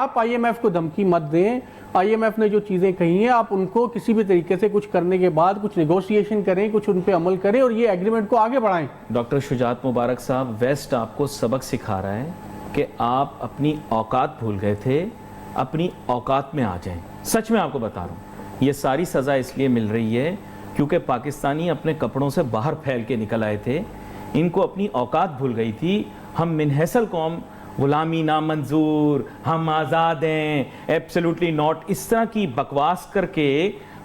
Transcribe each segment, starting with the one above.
आप आईएमएफ को धमकी मत दें। आईएमएफ ने जो चीज़ें कही हैं आप उनको किसी भी तरीके से कुछ करने के बाद कुछ नेगोशिएशन करें, कुछ उन पे अमल करें और ये एग्रीमेंट को आगे बढ़ाएं। डॉक्टर शुजात मुबारक साहब, वेस्ट आपको सबक सिखा रहा है कि आप अपनी औकात भूल गए थे, अपनी औकात में आ जाएं। सच में आपको बता रहा हूँ, ये सारी सज़ा इसलिए मिल रही है क्योंकि पाकिस्तानी अपने कपड़ों से बाहर फैल के निकल आए थे, इनको अपनी औकात भूल गई थी। हम मिनहसल कौम, गुलामी नामंजूर, हम आज़ाद हैं, एब्सोल्युटली नॉट, इस तरह की बकवास करके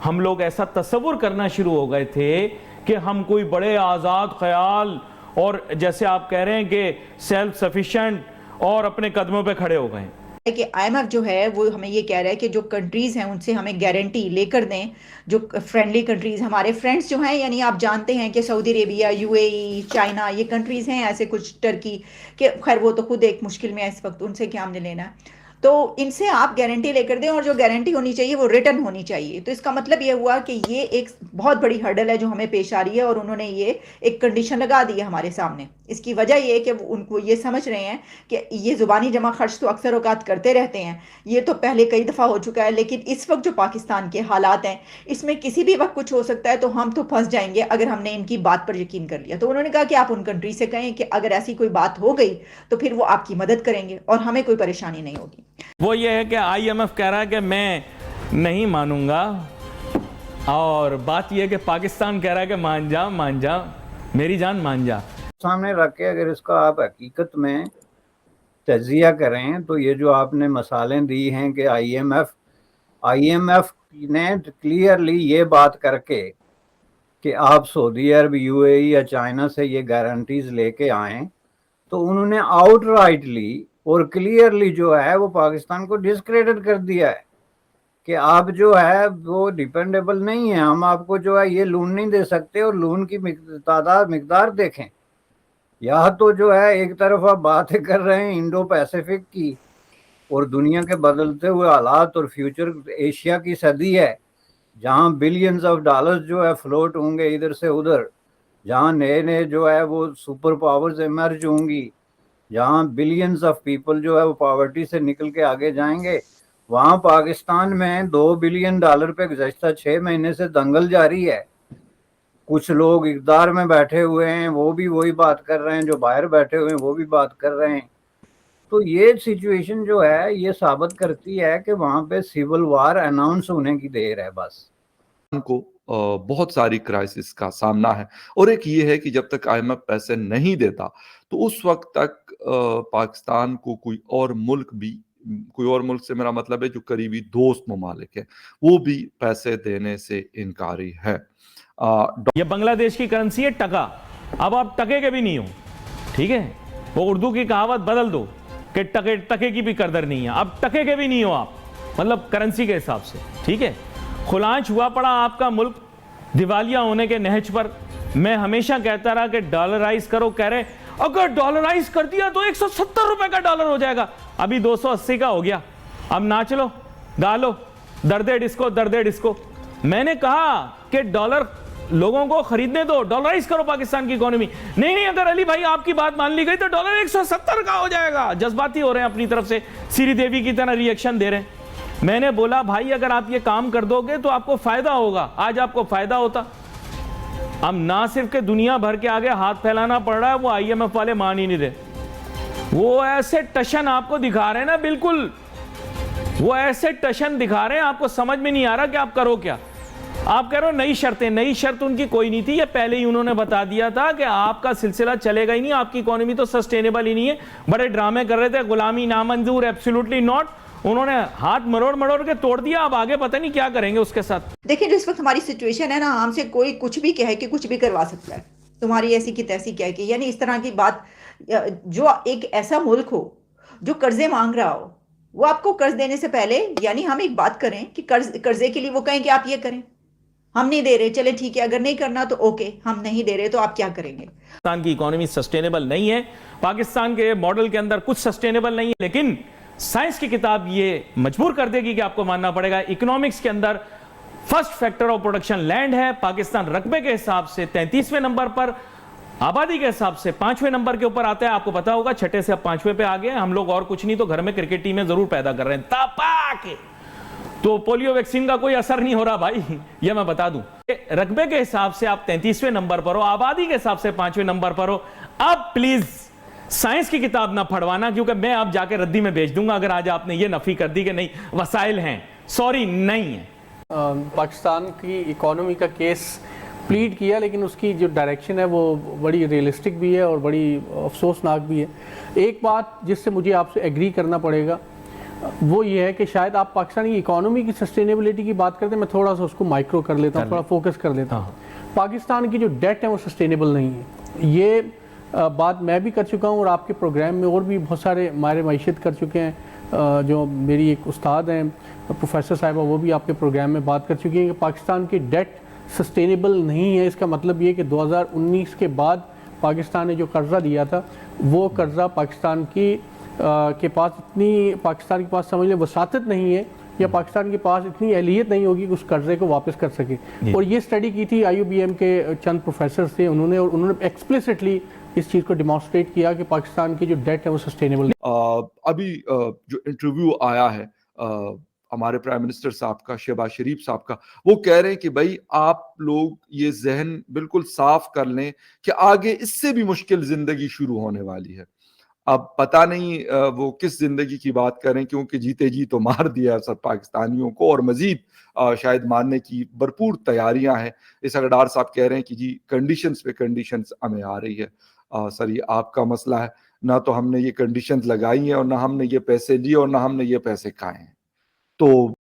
हम लोग ऐसा तस्वुर करना शुरू हो गए थे कि हम कोई बड़े आज़ाद ख्याल और जैसे आप कह रहे हैं कि सेल्फ सफिशिएंट और अपने कदमों पे खड़े हो गए। कि आईएमएफ जो है वो हमें ये कह रहा है कि जो कंट्रीज़ हैं उनसे हमें गारंटी लेकर दें, जो फ्रेंडली कंट्रीज़ हमारे फ्रेंड्स जो हैं, यानी आप जानते हैं कि सऊदी अरेबिया, यूएई, चाइना, ये कंट्रीज़ हैं ऐसे कुछ, टर्की के, खैर वो तो खुद एक मुश्किल में है इस वक्त, उनसे क्या हमने लेना है। तो इनसे आप गारंटी लेकर दें और जो गारंटी होनी चाहिए वो रिटर्न होनी चाहिए। तो इसका मतलब ये हुआ कि ये एक बहुत बड़ी हर्डल है जो हमें पेश आ रही है और उन्होंने ये एक कंडीशन लगा दी है हमारे सामने। इसकी वजह ये है कि उनको ये समझ रहे हैं कि ये ज़ुबानी जमा खर्च तो अक्सर औकात करते रहते हैं, ये तो पहले कई दफ़ा हो चुका है, लेकिन इस वक्त जो पाकिस्तान के हालात हैं इसमें किसी भी वक्त कुछ हो सकता है, तो हम तो फंस जाएंगे अगर हमने इनकी बात पर यकीन कर लिया। तो उन्होंने कहा कि आप उन कंट्री से कहें कि अगर ऐसी कोई बात हो गई तो फिर वो आपकी मदद करेंगे और हमें कोई परेशानी नहीं होगी। वो ये है कि आईएमएफ कह रहा है कि मैं नहीं मानूंगा, और बात यह है कि पाकिस्तान कह रहा है कि मान जा मेरी जान मान जा। सामने रख के अगर इसका आप हकीकत में तजिया करें तो ये जो आपने मसालें दी हैं कि आईएमएफ ने क्लियरली ये बात करके कि आप सऊदी अरब, यूएई या चाइना से ये गारंटीज लेके आएँ, तो उन्होंने आउटराइटली और क्लियरली जो है वो पाकिस्तान को डिस्क्रेडिट कर दिया है कि आप जो है वो डिपेंडेबल नहीं है, हम आपको जो है ये लोन नहीं दे सकते और लोन की मिकदार देखें। या तो जो है एक तरफ आप बातें कर रहे हैं इंडो पैसिफिक की और दुनिया के बदलते हुए हालात और फ्यूचर, एशिया की सदी है जहां बिलियंस ऑफ डॉलर्स जो है फ्लोट होंगे इधर से उधर, जहां नए नए जो है वो सुपर पावर्स इमर्ज होंगी, जहां बिलियंस ऑफ पीपल जो है वो पॉवर्टी से निकल के आगे जाएंगे, वहां पाकिस्तान में $2 बिलियन पे गुज़श्ता 6 महीने से दंगल जारी है। कुछ लोग इक़्तिदार में बैठे हुए हैं, वो भी वही बात कर रहे हैं, जो बाहर बैठे हुए हैं वो भी बात कर रहे हैं। तो ये सिचुएशन जो है ये साबित करती है कि वहां पे सिविल वार अनाउंस होने की देर है बस। को बहुत सारी क्राइसिस का सामना है, और एक ये है कि जब तक आईएमएफ पैसे नहीं देता तो उस वक्त तक पाकिस्तान को कोई और मुल्क से मेरा मतलब है जो करीबी दोस्त ममालिक है, वो भी पैसे देने से इनकारी है। ये बांग्लादेश की करेंसी है टका, अब आप टके के भी नहीं हो, ठीक है, वो उर्दू की कहावत बदल दो कि टके की भी कदर नहीं है, अब टके के भी नहीं हो आप, मतलब करेंसी के हिसाब से, ठीक है। खुलांच हुआ पड़ा आपका मुल्क दिवालिया होने के नहज पर। मैं हमेशा कहता रहा कि डॉलराइज करो, कह रहे अगर डॉलराइज कर दिया तो 170 रुपए का डॉलर हो जाएगा, अभी 280 का हो गया, अब नाच लो गा लो, दर्दे डिस्को। मैंने कहा कि डॉलर लोगों को खरीदने दो, डॉलराइज करो पाकिस्तान की इकोनॉमी। नहीं, अगर अली भाई आपकी बात मान ली गई तो डॉलर 170 का हो जाएगा। जज्बाती हो रहे हैं, अपनी तरफ से सीरी देवी की तरह रिएक्शन दे रहे हैं। मैंने बोला भाई अगर आप ये काम कर दोगे तो आपको फायदा होगा। आज आपको फायदा होता, अब ना सिर्फ के दुनिया भर के आगे हाथ फैलाना पड़ रहा है, वो आईएमएफ वाले मान ही नहीं रहे। वो ऐसे टशन आपको दिखा रहे हैं ना, बिल्कुल वो ऐसे टशन दिखा रहे हैं, आपको समझ में नहीं आ रहा कि आप करो क्या। आप कह रहे हो नई शर्तें, नई शर्त उनकी कोई नहीं थी, ये पहले ही उन्होंने बता दिया था कि आपका सिलसिला चलेगा ही नहीं, आपकी इकोनॉमी तो सस्टेनेबल ही नहीं है। बड़े ड्रामे कर रहे थे, गुलामी नामंजूर, एब्सोल्युटली नॉट। उन्होंने हाथ मरोड़ के तोड़ दिया, अब आगे पता नहीं क्या करेंगे उसके साथ। देखिए जो इस वक्त हमारी सिचुएशन है ना, हमसे कोई कुछ भी कहे कि कुछ भी करवा सकता है, तुम्हारी ऐसी की तैसी कह के, यानी इस तरह की बात। जो एक ऐसा मुल्क हो जो कर्जे मांग रहा हो, वो आपको कर्ज देने से पहले, यानी हम एक बात करें कि कर्जे के लिए वो कहें कि आप ये करें, हम नहीं दे रहे, चले ठीक है, अगर नहीं करना तो ओके, हम नहीं दे रहे तो आप क्या करेंगे। पाकिस्तान की इकोनॉमी सस्टेनेबल नहीं है, पाकिस्तान के मॉडल के अंदर कुछ सस्टेनेबल नहीं है, लेकिन साइंस की किताब ये मजबूर कर देगी कि आपको मानना पड़ेगा। इकोनॉमिक्स के अंदर first factor of production land है, पाकिस्तान रकबे के हिसाब से 33वें नंबर पर, आबादी के हिसाब से 5वें नंबर के ऊपर आता है। आपको पता होगा, छठे से अब 5वें पे आ गए हम लोग, और कुछ नहीं तो घर में क्रिकेट टीमें जरूर पैदा कर रहे हैं तपा के। तो पोलियो वैक्सीन का कोई असर नहीं हो रहा भाई, ये मैं बता दूं। रकबे के हिसाब से आप 33वें नंबर पर हो, आबादी के हिसाब से 5वें नंबर पर हो। अब प्लीज साइंस की किताब ना पढ़वाना, क्योंकि मैं अब जाके रद्दी में भेज दूंगा अगर आज आपने ये नफी कर दी कि नहीं वसाइल हैं। सॉरी, नहीं है। पाकिस्तान की इकोनॉमी का केस प्लीड किया, लेकिन उसकी जो डायरेक्शन है वो बड़ी रियलिस्टिक भी है और बड़ी अफसोसनाक भी है। एक बात जिससे मुझे आपसे एग्री करना पड़ेगा वो ये है कि शायद आप पाकिस्तान की इकोनॉमी की सस्टेनेबिलिटी की बात करते हैं, मैं थोड़ा सा उसको माइक्रो कर लेता हूँ, थोड़ा फोकस कर लेता हूँ। पाकिस्तान की जो डेट है वो सस्टेनेबल नहीं है। ये बात मैं भी कर चुका हूँ और आपके प्रोग्राम में और भी बहुत सारे माहिर मईशत कर चुके हैं। जो मेरी एक उस्ताद हैं प्रोफेसर साहिबा, वो भी आपके प्रोग्राम में बात कर चुकी हैं कि पाकिस्तान की डेट सस्टेनेबल नहीं है। इसका मतलब ये कि 2019 के बाद पाकिस्तान ने जो कर्ज़ा दिया था वो कर्ज़ा पाकिस्तान के पास समझ लें वसातत नहीं है, या पाकिस्तान के पास इतनी अहलियत नहीं होगी कि उस कर्ज़े को वापस कर सके। और ये स्टडी की थी IUBM के चंद प्रोफेसर थे उन्होंने, और उन्होंने एक्सप्लिसिटली इस चीज़ को डिमॉन्स्ट्रेट किया कि पाकिस्तान की जो डेट है वो सस्टेनेबल नहीं। अभी जो इंटरव्यू आया है हमारे प्राइम मिनिस्टर साहब का, शहबाज शरीफ साहब का, वो कह रहे हैं कि भाई आप लोग ये जहन बिल्कुल साफ कर लें कि आगे इससे भी मुश्किल जिंदगी शुरू होने वाली है। अब पता नहीं वो किस जिंदगी की बात करें, क्योंकि जीते जी तो मार दिया सब पाकिस्तानियों को, और मजीद शायद मारने की भरपूर तैयारियां हैं। इस अगडार साहब कह रहे हैं कि जी कंडीशंस पे कंडीशंस हमें आ रही है। सर ये आपका मसला है, ना तो हमने ये कंडीशंस लगाई हैं और ना हमने ये पैसे लिए और ना हमने ये पैसे खाए हैं। तो